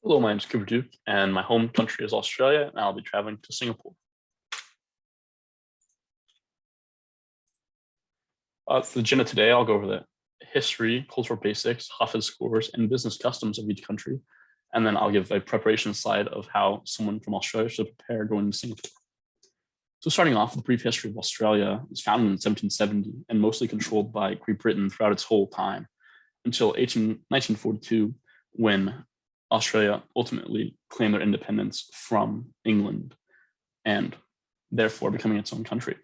Hello, my name is Cooper Duke, and my home country is Australia, and I'll be traveling to Singapore. For the agenda today, I'll go over the history, cultural basics, Hafiz scores, and business customs of each country. And then I'll give a preparation slide of how someone from Australia should prepare going to Singapore. So starting off with the brief history of Australia, it was founded in 1770 and mostly controlled by Great Britain throughout its whole time until 1942, when Australia ultimately claimed their independence from England and therefore becoming its own country.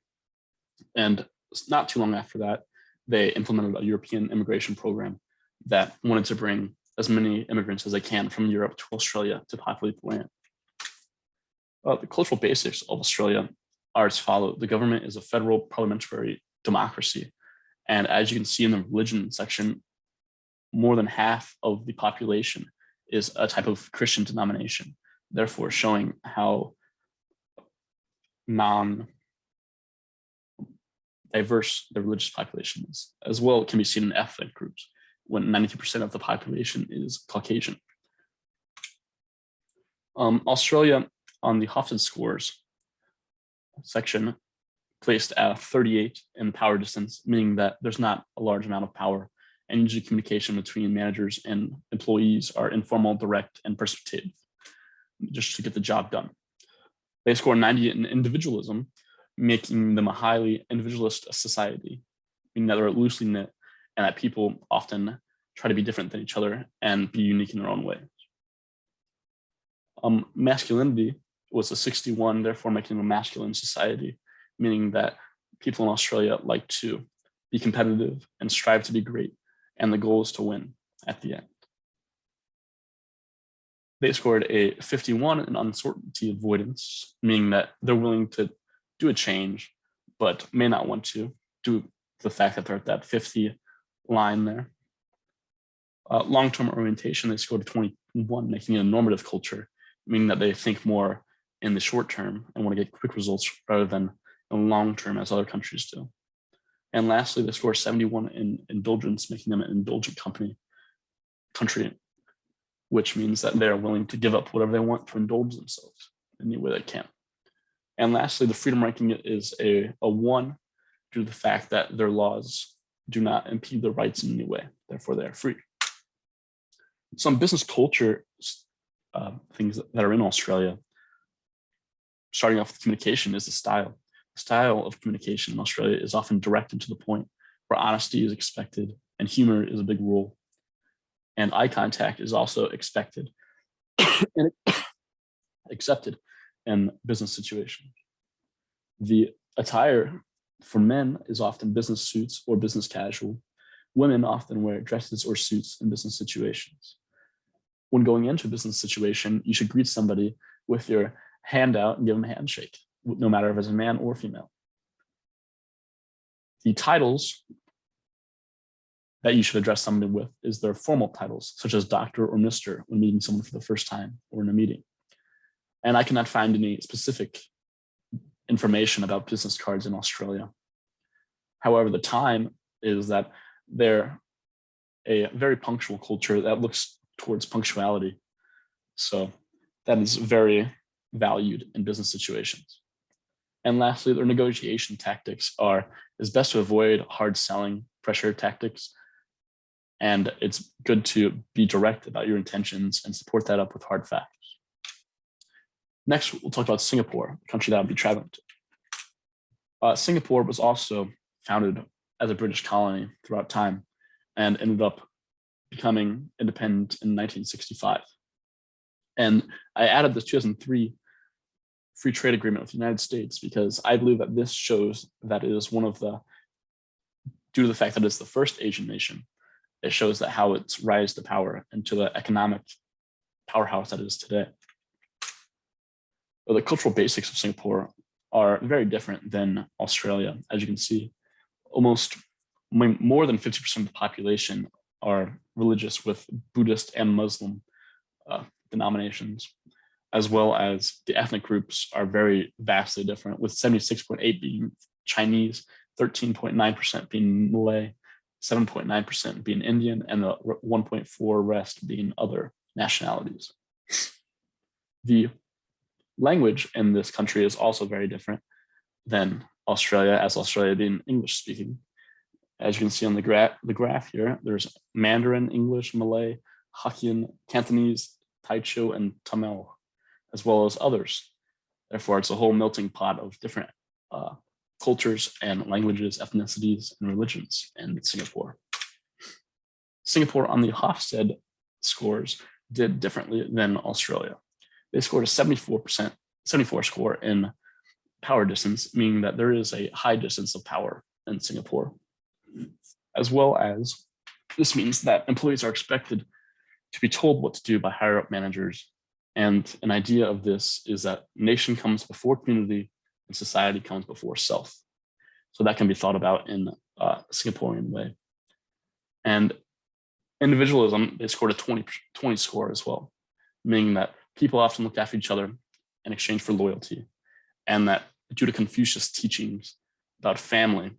And not too long after that, they implemented a European immigration program that wanted to bring as many immigrants as they can from Europe to Australia to populate the land. The cultural basics of Australia are as follows. The government is a federal parliamentary democracy. And as you can see in the religion section, more than half of the population is a type of Christian denomination, therefore showing how non-diverse the religious population is. As well, it can be seen in ethnic groups, when 92% of the population is Caucasian. Australia, on the Hofstede scores section, placed at 38 in power distance, meaning that there's not a large amount of power, and usually communication between managers and employees are informal, direct, and persuasive, just to get the job done. They score 90 in individualism, making them a highly individualist society, meaning that they're loosely knit and that people often try to be different than each other and be unique in their own way. Masculinity was a 61, therefore making them a masculine society, meaning that people in Australia like to be competitive and strive to be great, and the goal is to win at the end. They scored a 51 in uncertainty avoidance, meaning that they're willing to do a change, but may not want to due to the fact that they're at that 50 line there. Long-term orientation, they scored a 21, making it a normative culture, meaning that they think more in the short term and want to get quick results rather than in long term as other countries do. And lastly, they score 71 in indulgence, making them an indulgent country, which means that they're willing to give up whatever they want to indulge themselves in any way they can. And lastly, the freedom ranking is a 1 due to the fact that their laws do not impede their rights in any way. Therefore, they are free. Some business culture things that are in Australia, starting off with communication, is the style. The style of communication in Australia is often direct and to the point, where honesty is expected and humor is a big rule. And eye contact is also expected and accepted in business situations. The attire for men is often business suits or business casual. Women often wear dresses or suits in business situations. When going into a business situation, you should greet somebody with your hand out and give them a handshake, no matter if it's a man or female. The titles that you should address somebody with is their formal titles, such as Doctor or Mr. when meeting someone for the first time or in a meeting. And I cannot find any specific information about business cards in Australia. However, the time is that they're a very punctual culture that looks towards punctuality. So that is very valued in business situations. And lastly, their negotiation tactics is best to avoid hard selling pressure tactics. And it's good to be direct about your intentions and support that up with hard facts. Next, we'll talk about Singapore, the country that I'll be traveling to. Singapore was also founded as a British colony throughout time and ended up becoming independent in 1965. And I added the 2003 free trade agreement with the United States because I believe that this shows that it is due to the fact that it's the first Asian nation, it shows that how it's rise to power and to the economic powerhouse that it is today. But the cultural basics of Singapore are very different than Australia. As you can see, almost more than 50% of the population are religious, with Buddhist and Muslim denominations, as well as the ethnic groups are very vastly different, with 76.8% being Chinese, 13.9% being Malay, 7.9% being Indian, and the 1.4% rest being other nationalities. The language in this country is also very different than Australia, as Australia being English speaking. As you can see on the graph here, there's Mandarin, English, Malay, Hokkien, Cantonese, Taicho, and Tamil, as well as others. Therefore, it's a whole melting pot of different cultures and languages, ethnicities, and religions in Singapore. Singapore on the Hofstede scores did differently than Australia. They scored a 74 score in power distance, meaning that there is a high distance of power in Singapore. As well as, this means that employees are expected to be told what to do by higher up managers. And an idea of this is that nation comes before community and society comes before self. So that can be thought about in a Singaporean way. And individualism, they scored a 20 score as well, meaning that people often look after each other in exchange for loyalty. And that due to Confucius' teachings about family,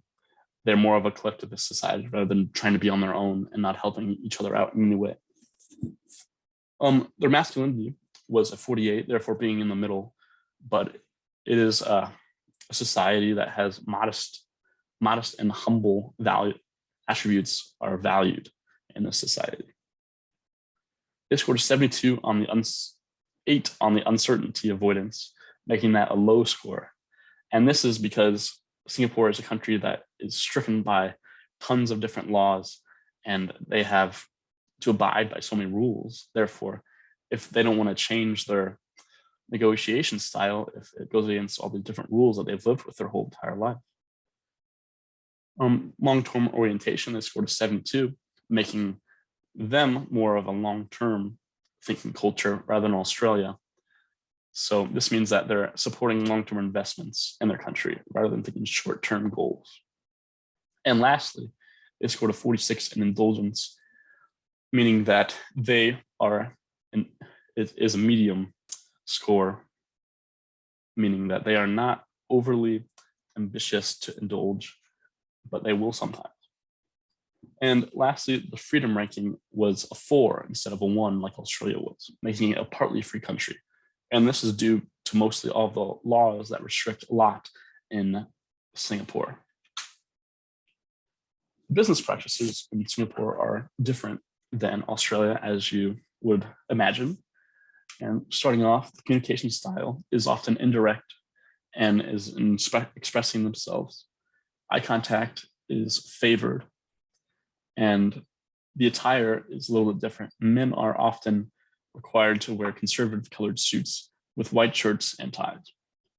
they're more of a collectivist society rather than trying to be on their own and not helping each other out in any way. Their masculinity was a 48, therefore being in the middle, but it is a society that has modest and humble value attributes are valued in this society. They scored 72 on the 8 on the uncertainty avoidance, making that a low score. And this is because Singapore is a country that is stricken by tons of different laws, and they have to abide by so many rules. Therefore, if they don't want to change their negotiation style, if it goes against all the different rules that they've lived with their whole entire life. Long-term orientation, they scored a 72, making them more of a long-term thinking culture rather than Australia. So this means that they're supporting long-term investments in their country rather than thinking short-term goals. And lastly, they scored a 46 in indulgence, meaning that they are, it is a medium score, meaning that they are not overly ambitious to indulge, but they will sometimes. And lastly, the freedom ranking was a 4 instead of a 1 like Australia was, making it a partly free country. And this is due to mostly all the laws that restrict a lot in Singapore. Business practices in Singapore are different than Australia, as you would imagine. And starting off, the communication style is often indirect and is expressing themselves. Eye contact is favored, and the attire is a little bit different. Men are often required to wear conservative colored suits with white shirts and ties.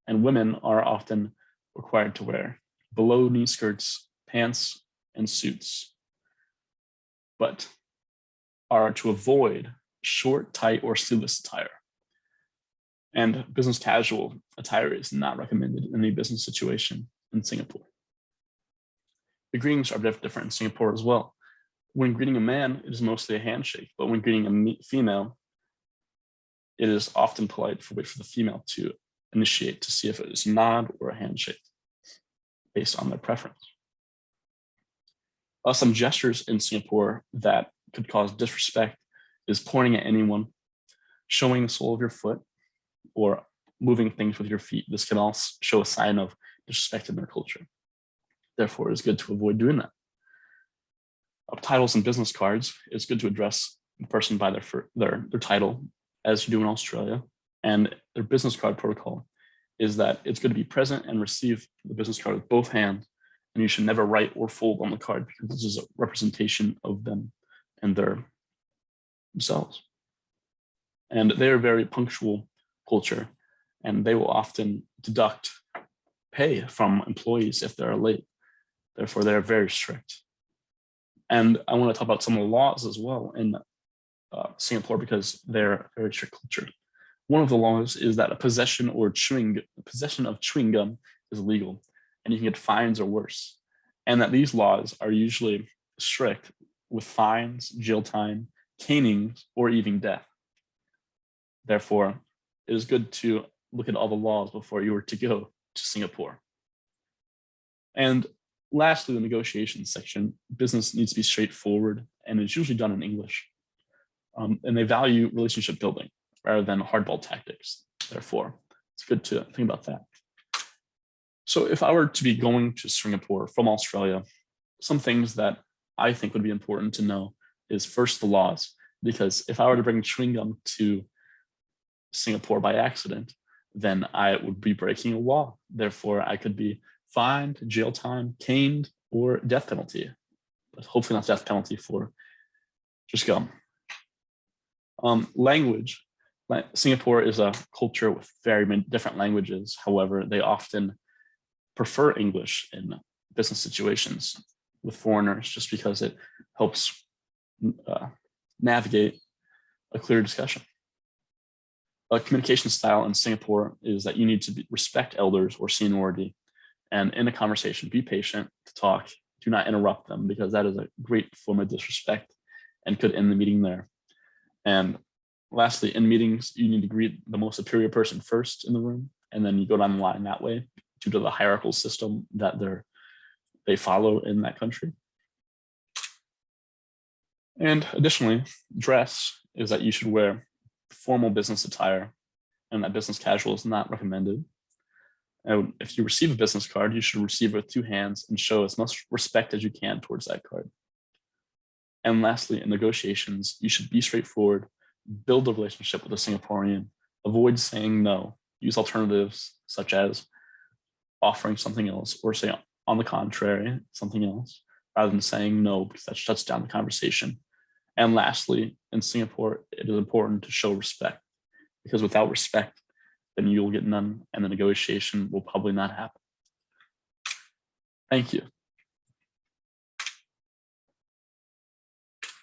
And women are often required to wear below knee skirts, pants, and suits, but are to avoid short, tight, or sleeveless attire. And business casual attire is not recommended in any business situation in Singapore. The greetings are different in Singapore as well. When greeting a man, it is mostly a handshake, but when greeting a female, it is often polite for the female to initiate to see if it is a nod or a handshake based on their preference. Some gestures in Singapore that could cause disrespect is pointing at anyone, showing the sole of your foot, or moving things with your feet. This can also show a sign of disrespect in their culture. Therefore, it's good to avoid doing that. Titles and business cards, it's good to address the person by their title, as you do in Australia. And their business card protocol is that it's good to be present and receive the business card with both hands, and you should never write or fold on the card because this is a representation of them and themselves. And they're a very punctual culture, and they will often deduct pay from employees if they're late. Therefore, they're very strict. And I want to talk about some of the laws as well in Singapore because they're a very strict culture. One of the laws is that a possession of chewing gum is illegal, and you can get fines or worse. And that these laws are usually strict with fines, jail time, canings, or even death. Therefore, it is good to look at all the laws before you were to go to Singapore. And lastly, the negotiations section, business needs to be straightforward, and it's usually done in English. And they value relationship building rather than hardball tactics. Therefore, it's good to think about that. So if I were to be going to Singapore from Australia, some things that I think would be important to know is first the laws, because if I were to bring chewing gum to Singapore by accident, then I would be breaking a law. Therefore, I could be fined, jail time, caned, or death penalty. But hopefully not death penalty for just gum. Language. Singapore is a culture with very many different languages. However, they often prefer English in business situations with foreigners just because it helps navigate a clear discussion. A communication style in Singapore is that you need to respect elders or seniority, and in a conversation, be patient to talk. Do not interrupt them, because that is a great form of disrespect and could end the meeting there. And lastly, in meetings, you need to greet the most superior person first in the room, and then you go down the line that way due to the hierarchical system that they follow in that country. And additionally, dress is that you should wear formal business attire, and that business casual is not recommended. And if you receive a business card, you should receive it with 2 hands and show as much respect as you can towards that card. And lastly, in negotiations, you should be straightforward, build a relationship with a Singaporean, avoid saying no, use alternatives such as offering something else, or say on the contrary, something else, rather than saying no, because that shuts down the conversation. And lastly, in Singapore, it is important to show respect, because without respect, then you'll get none, and the negotiation will probably not happen. Thank you.